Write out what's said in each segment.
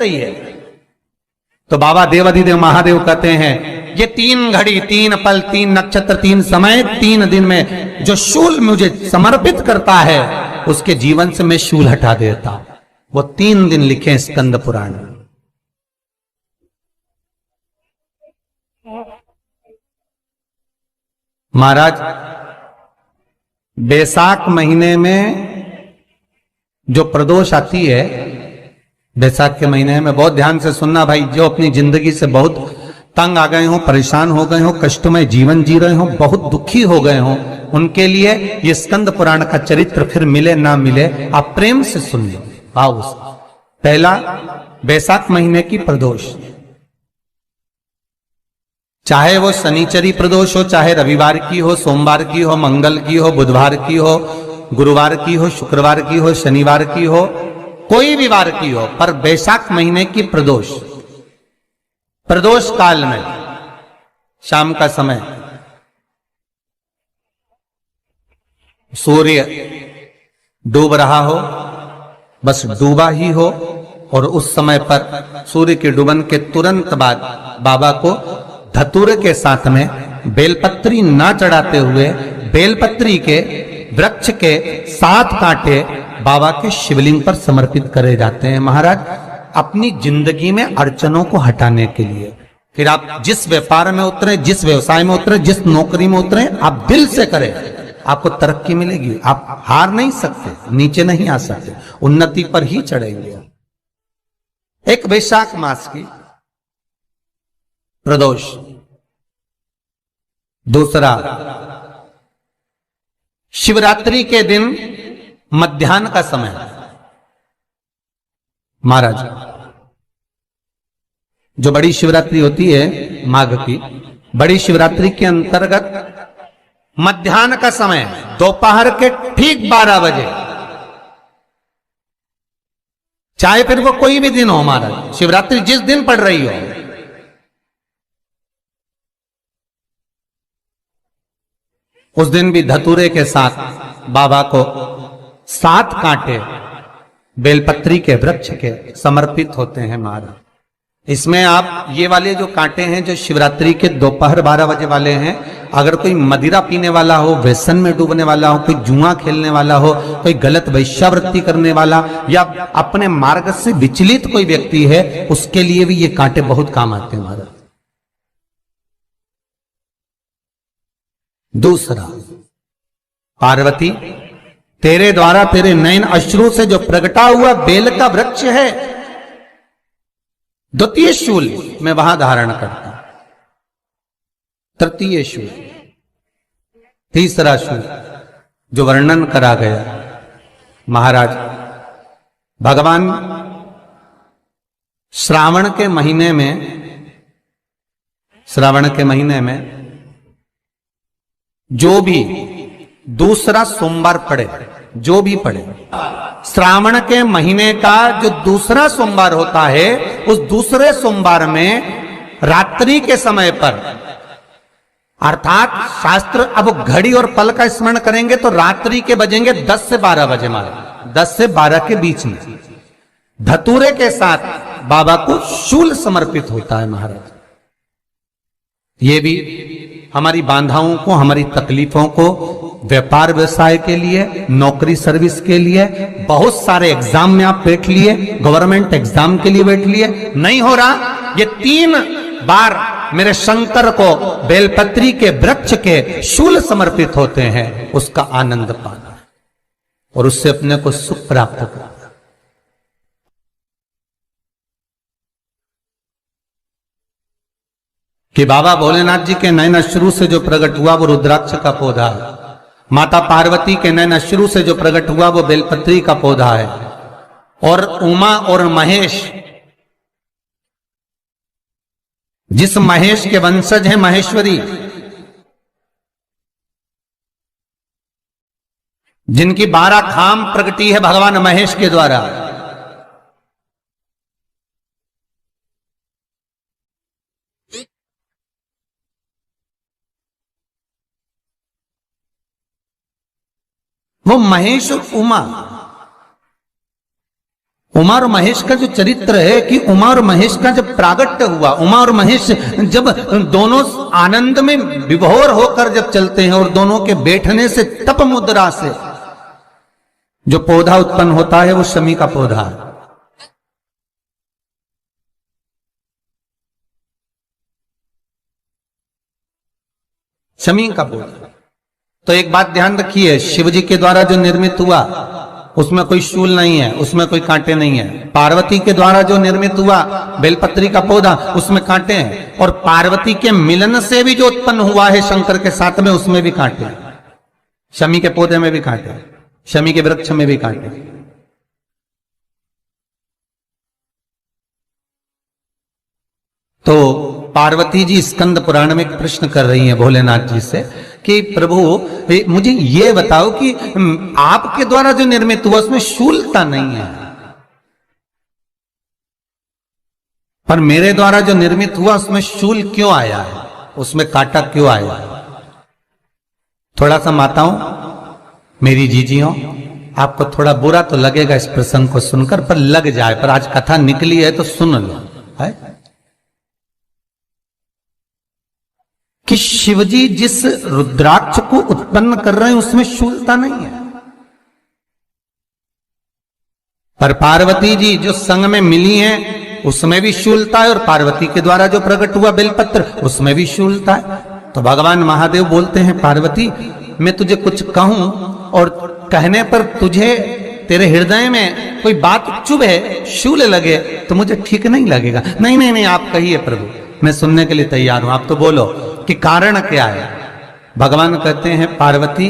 रही है। तो बाबा देवाधिदेव महादेव कहते हैं ये 3 घड़ी 3 पल 3 नक्षत्र 3 समय 3 दिन में जो शूल मुझे समर्पित करता है उसके जीवन से मैं शूल हटा देता हूं। वो 3 दिन लिखे स्कंद पुराण। महाराज बैसाख महीने में जो प्रदोष आती है, बैसाख के महीने में बहुत ध्यान से सुनना भाई, जो अपनी जिंदगी से बहुत तंग आ गए हो, परेशान हो गए हो, कष्टमय जीवन जी रहे हो, बहुत दुखी हो गए हो, उनके लिए ये स्कंद पुराण का चरित्र फिर मिले ना मिले आप प्रेम से सुन लो भाव से। पहला, बैसाख महीने की प्रदोष, चाहे वो शनिचरी प्रदोष हो, चाहे रविवार की हो, सोमवार की हो, मंगल की हो, बुधवार की हो, गुरुवार की हो, शुक्रवार की हो, शनिवार की हो, कोई भी वार की हो, पर बैसाख महीने की प्रदोष, प्रदोष काल में शाम का समय सूर्य डूब रहा हो, बस डूबा ही हो, और उस समय पर सूर्य के डूबन के तुरंत बाद बाबा को धतूरे के साथ में बेलपत्री ना चढ़ाते हुए बेलपत्री के वृक्ष के 7 कांटे बाबा के शिवलिंग पर समर्पित करे जाते हैं महाराज, अपनी जिंदगी में अड़चनों को हटाने के लिए। फिर आप जिस व्यापार में उतरे, जिस व्यवसाय में उतरे, जिस नौकरी में उतरे, आप दिल से करें, आपको तरक्की मिलेगी। आप हार नहीं सकते, नीचे नहीं आ सकते, उन्नति पर ही चढ़ेंगे। एक वैशाख मास की प्रदोष, दूसरा शिवरात्रि के दिन मध्याह्न का समय। महाराज जो बड़ी शिवरात्रि होती है माघ की, बड़ी शिवरात्रि के अंतर्गत मध्याह्न का समय, दोपहर के ठीक 12 बजे, चाहे फिर वो कोई भी दिन हो महाराज, शिवरात्रि जिस दिन पड़ रही हो, उस दिन भी धतूरे के साथ बाबा को 7 कांटे बेलपत्री के वृक्ष के समर्पित होते हैं महाराज। इसमें आप ये वाले जो कांटे हैं जो शिवरात्रि के दोपहर 12 बजे वाले हैं, अगर कोई मदिरा पीने वाला हो, व्यसन में डूबने वाला हो, कोई जुआ खेलने वाला हो, कोई गलत वैश्यावृत्ति करने वाला या अपने मार्ग से विचलित कोई व्यक्ति है, उसके लिए भी ये कांटे बहुत काम आते हैं महाराज। दूसरा, पार्वती तेरे द्वारा तेरे नयन अश्रु से जो प्रगटा हुआ बेल का वृक्ष है, द्वितीय शूल मैं वहां धारण करता हूं, तृतीय शूल, तीसरा शूल जो वर्णन करा गया महाराज, भगवान श्रावण के महीने में जो भी दूसरा सोमवार पड़े, जो भी पड़े, श्रावण के महीने का जो दूसरा सोमवार होता है, उस दूसरे सोमवार में रात्रि के समय पर, अर्थात शास्त्र अब घड़ी और पल का स्मरण करेंगे तो रात्रि के बजेंगे 10 से 12 बजे मारे, 10 से 12 के बीच में धतूरे के साथ बाबा को शूल समर्पित होता है महाराज। ये भी हमारी बाधाओं को, हमारी तकलीफों को, व्यापार व्यवसाय के लिए, नौकरी सर्विस के लिए, बहुत सारे एग्जाम में आप बैठ लिए, गवर्नमेंट एग्जाम के लिए बैठ लिए, नहीं हो रहा, ये 3 बार मेरे शंकर को बेलपत्री के वृक्ष के शूल समर्पित होते हैं, उसका आनंद पाना और उससे अपने को सुख प्राप्त करना। कि बाबा भोलेनाथ जी के नयन अश्रु से जो प्रकट हुआ वो रुद्राक्ष का पौधा है, माता पार्वती के नयन अश्रु से जो प्रकट हुआ वो बेलपत्री का पौधा है, और उमा और महेश, जिस महेश के वंशज हैं महेश्वरी, जिनकी 12 खाम प्रगटी है भगवान महेश के द्वारा, वो महेश और उमा उमा और महेश का जो चरित्र है कि उमा और महेश का जब प्रागट्य हुआ, उमा और महेश जब दोनों आनंद में विभोर होकर जब चलते हैं और दोनों के बैठने से तप मुद्रा से जो पौधा उत्पन्न होता है वो शमी का पौधा है। शमी का पौधा। तो एक बात ध्यान रखिए, शिव जी के द्वारा जो निर्मित हुआ उसमें कोई शूल नहीं है, उसमें कोई कांटे नहीं है। पार्वती के द्वारा जो निर्मित हुआ बेलपत्री का पौधा, उसमें कांटे हैं। और पार्वती के मिलन से भी जो उत्पन्न हुआ है शंकर के साथ में, उसमें भी कांटे हैं। शमी के पौधे में भी कांटे, शमी के वृक्ष में भी कांटे। तो पार्वती जी स्कंद पुराण में एक प्रश्न कर रही हैं भोलेनाथ जी से कि प्रभु मुझे ये बताओ कि आपके द्वारा जो निर्मित हुआ उसमें शूलता नहीं है, पर मेरे द्वारा जो निर्मित हुआ उसमें शूल क्यों आया है, उसमें कांटा क्यों आया है? थोड़ा सा माताओं, मेरी जीजियों, आपको थोड़ा बुरा तो लगेगा इस प्रसंग को सुनकर, पर लग जाए, पर आज कथा निकली है तो सुन लो है कि शिवजी जिस रुद्राक्ष को उत्पन्न कर रहे हैं उसमें शूलता नहीं है, पर पार्वती जी जो संग में मिली हैं उसमें भी शूलता है, और पार्वती के द्वारा जो प्रकट हुआ बेलपत्र उसमें भी शूलता है। तो भगवान महादेव बोलते हैं, पार्वती मैं तुझे कुछ कहूं और कहने पर तुझे तेरे हृदय में कोई बात चुभे, शूल लगे तो मुझे ठीक नहीं लगेगा। नहीं नहीं नहीं, आप कहिए प्रभु, मैं सुनने के लिए तैयार हूं, आप तो बोलो कि कारण क्या है। भगवान कहते हैं, पार्वती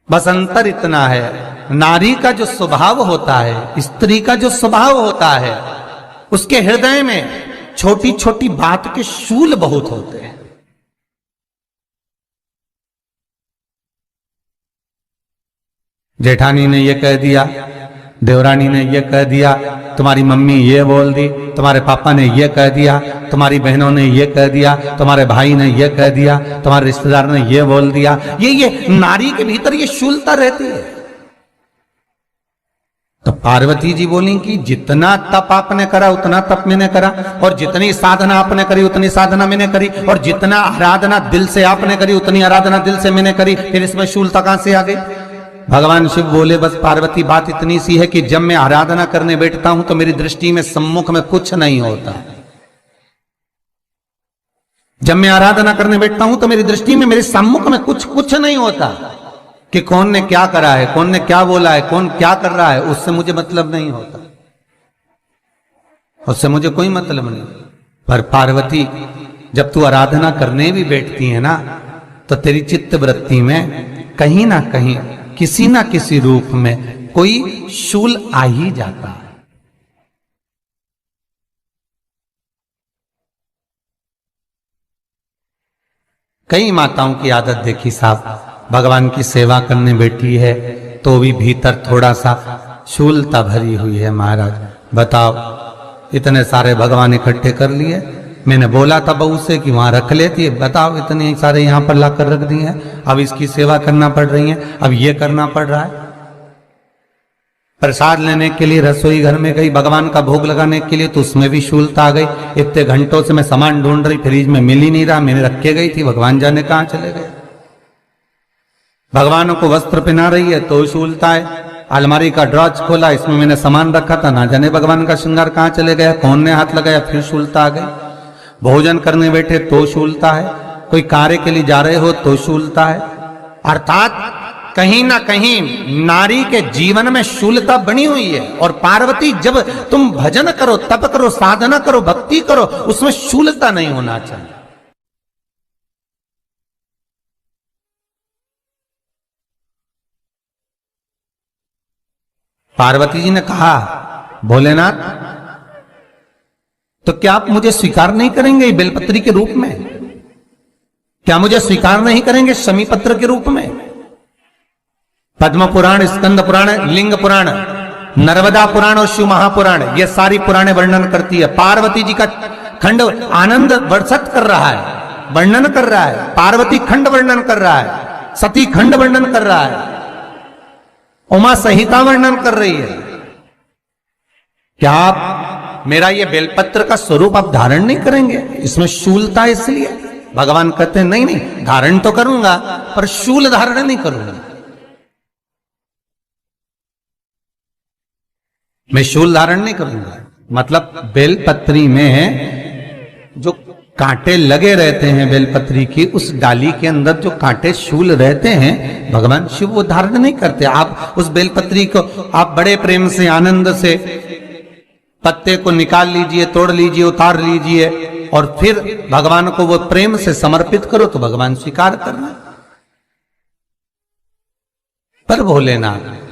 बस अंतर इतना है, नारी का जो स्वभाव होता है, स्त्री का जो स्वभाव होता है, उसके हृदय में छोटी छोटी बात के शूल बहुत होते हैं। जेठानी ने ये कह दिया, देवरानी ने ये कह दिया, तुम्हारी मम्मी ये बोल दी, तुम्हारे पापा ने ये कह दिया, तुम्हारी बहनों ने ये कह दिया, तुम्हारे भाई ने ये कह दिया, तुम्हारे रिश्तेदार ने ये बोल दिया। ये नारी के भीतर ये शूलता रहती है। तो पार्वती जी बोली कि जितना तप आपने करा उतना तप मैंने करा, और जितनी साधना आपने करी उतनी साधना मैंने करी, और जितना आराधना दिल से आपने करी उतनी आराधना दिल से मैंने करी, फिर इसमें शूलता कहां से आ गई? भगवान शिव बोले, बस पार्वती बात इतनी सी है कि जब मैं आराधना करने बैठता हूं तो मेरी दृष्टि में सम्मुख में कुछ नहीं होता। जब मैं आराधना करने बैठता हूं तो मेरी दृष्टि में मेरे सम्मुख में कुछ नहीं होता कि कौन ने क्या करा है, कौन ने क्या बोला है, कौन क्या कर रहा है, उससे मुझे मतलब नहीं होता, उससे मुझे कोई मतलब नहीं। पर पार्वती जब तू आराधना करने भी बैठती है ना, तो तेरी चित्त वृत्ति में कहीं ना कहीं किसी ना किसी रूप में कोई शूल आ ही जाता है। कई माताओं की आदत देखी साहब, भगवान की सेवा करने बैठी है तो भी भीतर थोड़ा सा शूलता भरी हुई है। महाराज बताओ, इतने सारे भगवान इकट्ठे कर लिए, मैंने बोला था बहू से कि वहां रख लेती है, बताओ इतने सारे यहां पर लाकर रख दिए हैं, अब इसकी सेवा करना पड़ रही है, अब ये करना पड़ रहा है। प्रसाद लेने के लिए रसोई घर में गई, भगवान का भोग लगाने के लिए, तो उसमें भी शूलता आ गई। इतने घंटों से मैं सामान ढूंढ रही, फ्रिज में मिल ही नहीं रहा, मैंने रख के गई थी, भगवान जाने कहां चले गए। भगवानों को वस्त्र पहना रही है तो शूलता है। अलमारी का ड्रॉज खोला, इसमें मैंने सामान रखा था, ना जाने भगवान का श्रृंगार कहां चले गया, कौन ने हाथ लगाया, फिर शूलता आ गई। भोजन करने बैठे तो शूलता है, कोई कार्य के लिए जा रहे हो तो शूलता है। अर्थात कहीं ना कहीं नारी के जीवन में शूलता बनी हुई है। और पार्वती, जब तुम भजन करो, तप करो, साधना करो, भक्ति करो, उसमें शूलता नहीं होना चाहिए। पार्वती जी ने कहा, भोलेनाथ तो क्या आप मुझे स्वीकार नहीं करेंगे बेलपत्री के रूप में? क्या मुझे स्वीकार नहीं करेंगे शमी पत्र के रूप में? पद्म पुराण, स्कंद पुराण, लिंग पुराण, नर्मदा पुराण और शिव महापुराण, ये सारी पुराणे वर्णन करती है। पार्वती जी का खंड आनंद वर्षित कर रहा है, वर्णन कर रहा है। पार्वती खंड वर्णन कर रहा है, सती खंड वर्णन कर रहा है, उमा संहिता वर्णन कर रही है। क्या आप मेरा ये बेलपत्र का स्वरूप आप धारण नहीं करेंगे? इसमें शूलता है, इसलिए भगवान कहते हैं नहीं नहीं, धारण तो करूंगा पर शूल धारण नहीं करूंगा। मैं शूल धारण नहीं करूंगा, मतलब बेलपत्री में जो कांटे लगे रहते हैं बेलपत्री की, उस डाली के अंदर जो कांटे शूल रहते हैं, भगवान शिव वो धारण नहीं करते। आप उस बेलपत्री को आप बड़े प्रेम से आनंद से पत्ते को निकाल लीजिए, तोड़ लीजिए, उतार लीजिए और फिर भगवान को वो प्रेम से समर्पित करो तो भगवान स्वीकार करना। पर भोलेनाथ